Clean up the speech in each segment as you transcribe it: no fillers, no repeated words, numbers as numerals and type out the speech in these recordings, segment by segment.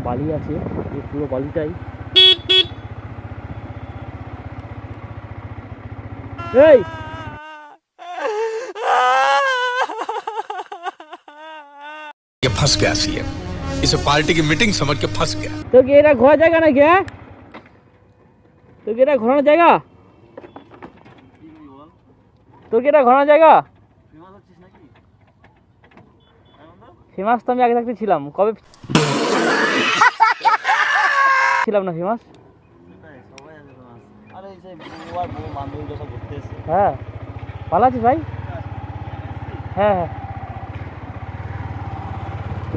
বালি আছে, এই পুরো বালিটাই এই ये फंस गया सीएम, इसे पार्टी की मीटिंग समझ के फंस गया। তো কি এটা ঘোরার জায়গা নাকি? হ্যাঁ, তো কি এটা ঘোরানোর জায়গা? তো কি এটা ঘোরানোর জায়গা? ফেমাস তো আমি আগে থাকতে ছিলাম। কবে ছিলাম না ফেমাস? হ্যাঁ, ভালো আছিস ভাই? হ্যাঁ হ্যাঁ,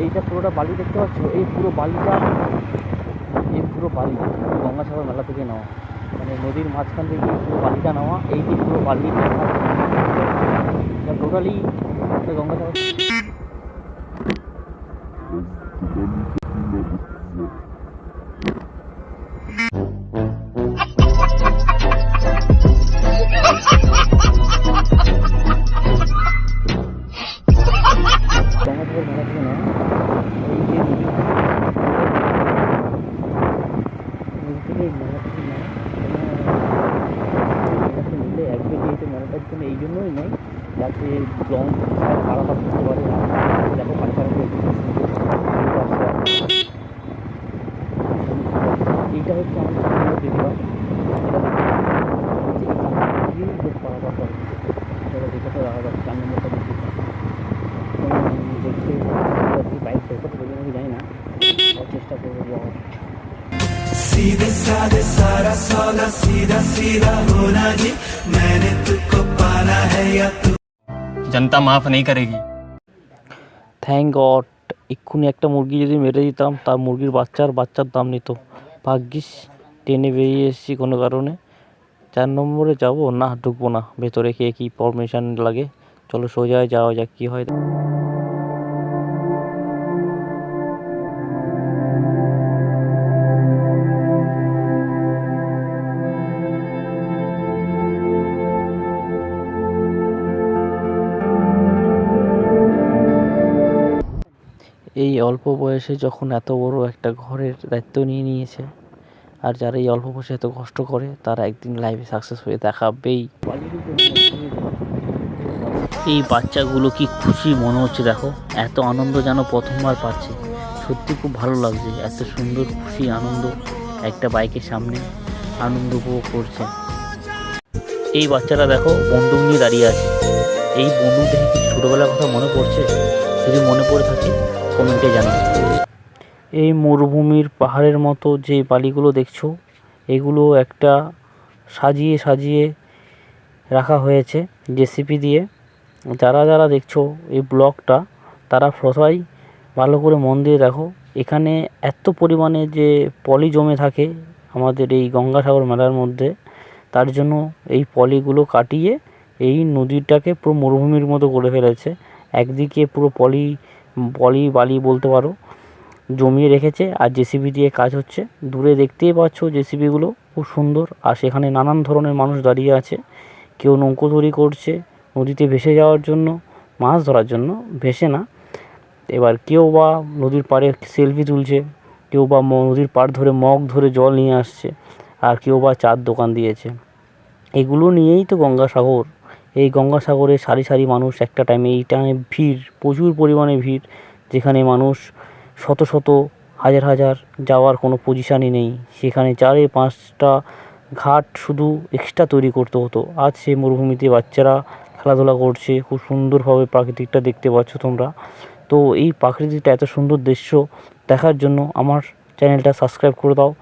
এইটা পুরোটা বালি দেখতে পাচ্ছ, এই পুরো বালিটা, এই পুরো বালি গঙ্গাসাগর মেলা থেকে নেওয়া, মানে নদীর মাঝখান থেকে পুরো বালিটা নেওয়া। এই যে পুরো বালি টোটালি গঙ্গাসাগর। গঙ্গাসাগর মেলা থেকে নেওয়া এই যে নদী থেকে মেলা থেকে নেওয়া নিলে একবার যেহেতু মেলাটার জন্য এই জন্যই নেয় যাতে লং পারাপার করতে পারে। দেখো পারাপার এইটা হচ্ছে আমাদের বেরিয়া, লোক পারাপার করে যেটাতে রাখা যাচ্ছে। 4 নম্বরটা দেখছি দেখতে বাইক বের করতে আমি জানি না, চেষ্টা করবো যাওয়ার। सीधे साधे सारा सौदा सीधा सीधा होना जी, मैंने तुझको पाना है या तू जनता माफ नहीं करेगी। থ্যাংক গড, এক্ষুনি একটা মুরগি যদি মেরে দিতাম তার মুরগির বাচ্চার দাম নিত। ভাগ্যিস ট্রেনে বেরিয়ে এসেছি কোনো কারণে। 4 নম্বরে যাবো না, ঢুকবো না ভেতরে, কে কী পারমিশন লাগে। চলো সোজা যাওয়া যাক, কী হয়। এই অল্প বয়সে যখন এত বড় একটা ঘরের দায়িত্ব নিয়ে নিয়েছে, আর যারা এই অল্প বয়সে এত কষ্ট করে তারা একদিন লাইফে সাকসেস হয়ে দেখাবেই। এই বাচ্চাগুলো কি খুশি মনে হচ্ছে, দেখো এত আনন্দ যেন প্রথমবার পাচ্ছে। সত্যি খুব ভালো লাগছে, এত সুন্দর খুশি আনন্দ একটা বাইকের সামনে আনন্দ উপভোগ করছে। এই বাচ্চারা দেখো বন্দুক নিয়ে দাঁড়িয়ে আছে। এই বন্দুক দেখে কি ছোটোবেলার কথা মনে পড়ছে? যদি মনে পড়ে থাকে কমেন্টে জানাও। এই মরুভূমির পাহাড়ের মতো যে বালিগুলো দেখছো, এগুলো একটা সাজিয়ে সাজিয়ে রাখা হয়েছে জেসিপি দিয়ে। যারা যারা দেখছো এই ব্লগটা তারা সবাই ভালো করে মন দিয়ে দেখো। এখানে এত পরিমাণে যে পলি জমে থাকে আমাদের এই গঙ্গাসাগর মেলার মধ্যে, তার জন্য এই পলিগুলো কাটিয়ে এই নদীটাকে পুরো মরুভূমির মতো করে ফেলেছে। একদিকে পুরো পলি বালি বলতে পারো জমিয়ে রেখেছে, আর জেসিবি দিয়ে কাজ হচ্ছে। দূরে দেখতেই পাচ্ছ জেসিবিগুলো খুব সুন্দর, আর সেখানে নানান ধরনের মানুষ দাঁড়িয়ে আছে। কেউ নৌকো তৈরি করছে নদীতে ভেসে যাওয়ার জন্য, মাছ ধরার জন্য, ভেসে না। এবার কেউ বা নদীর পাড়ে সেলফি তুলছে, কেউ বা নদীর পাড় ধরে মগ ধরে জল নিয়ে আসছে, আর কেউ বা চার দোকান দিয়েছে। এগুলো নিয়েই তো গঙ্গাসাগর। এই গঙ্গাসাগরে সারি সারি মানুষ একটা টাইমে, এই টাইমে ভিড়, প্রচুর পরিমাণে ভিড়, যেখানে মানুষ শত শত হাজার হাজার যাওয়ার কোনো পজিশানই নেই। সেখানে 4-5টা ঘাট শুধু এক্সট্রা তৈরি করতে হতো। আজ সেই মরুভূমিতে বাচ্চারা খেলাধুলা করছে, খুব সুন্দরভাবে প্রাকৃতিকটা দেখতে পাচ্ছ তোমরা। তো এই প্রাকৃতিকটা এত সুন্দর দৃশ্য দেখার জন্য আমার চ্যানেলটা সাবস্ক্রাইব করে দাও।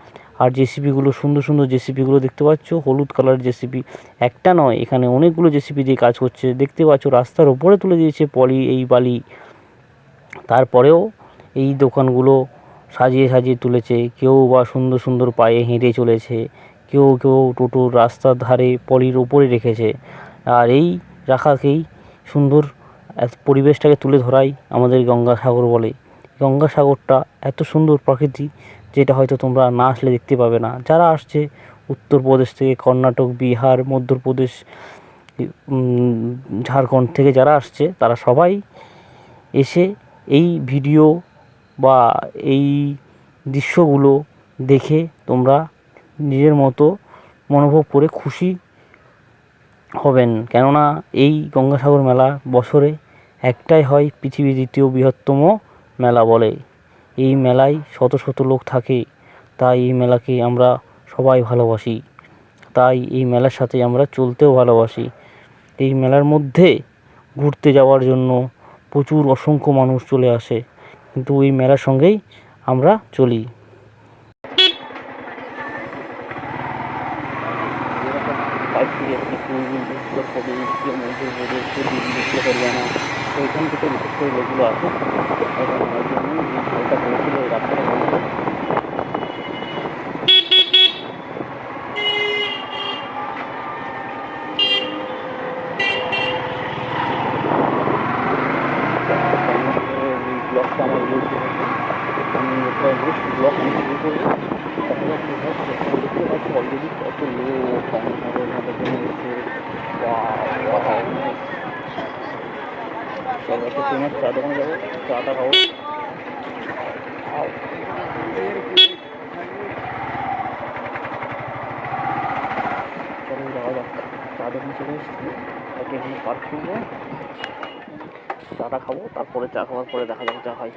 আর জেসিপিগুলো, সুন্দর সুন্দর জেসিপিগুলো দেখতে পাচ্ছ, হলুদ কালার জেসিপি, একটা নয় এখানে অনেকগুলো জেসিপি দিয়ে কাজ করছে। দেখতে পাচ্ছ রাস্তার ওপরে তুলে দিয়েছে পলি এই বালি। তারপরেও এই দোকানগুলো সাজিয়ে সাজিয়ে তুলেছে। কেউ বা সুন্দর সুন্দর পায়ে হেঁটে চলেছে, কেউ কেউ টোটোর রাস্তার ধারে পলির ওপরে রেখেছে। আর এই রাখাকেই সুন্দর পরিবেশটাকে তুলে ধরাই আমাদের গঙ্গাসাগর বলে। গঙ্গাসাগরটা এত সুন্দর প্রকৃতি, যেটা হয়তো তোমরা না আসলে দেখতে পাবে না। যারা আসছে উত্তরপ্রদেশ থেকে, কর্ণাটক, বিহার, মধ্যপ্রদেশ, ঝাড়খণ্ড থেকে যারা আসছে, তারা সবাই এসে এই ভিডিও বা এই দৃশ্যগুলো দেখে তোমরা নিজের মতো মনোভব করে খুশি হবেন। কেননা এই গঙ্গাসাগর মেলা বছরে একটাই হয়, পৃথিবীর দ্বিতীয় বৃহত্তম মেলা বলে। এই মেলায় শত শত লোক থাকে, তাই এই মেলাকে আমরা সবাই ভালোবাসি। তাই এই মেলার সাথে আমরা চলতেও ভালোবাসি। এই মেলার মধ্যে ঘুরতে যাওয়ার জন্য প্রচুর অসংখ্য মানুষ চলে আসে, কিন্তু এই মেলার সঙ্গেই আমরা চলি। ওইখান থেকে লোকগুলো আসে ব্লগটা আমার আমি একটা ব্লগ আমি শুরু করবো। অলরেডি কত লোক একটা ফেমাস চা দোকানে যাবো, চাটা খাবো। যাওয়া যাক, চা দোকানে চলে এসেছি, এখানে পার্ক করবো, চাটা খাবো, তারপরে চা খাওয়ার পরে দেখা যাক যা হয়।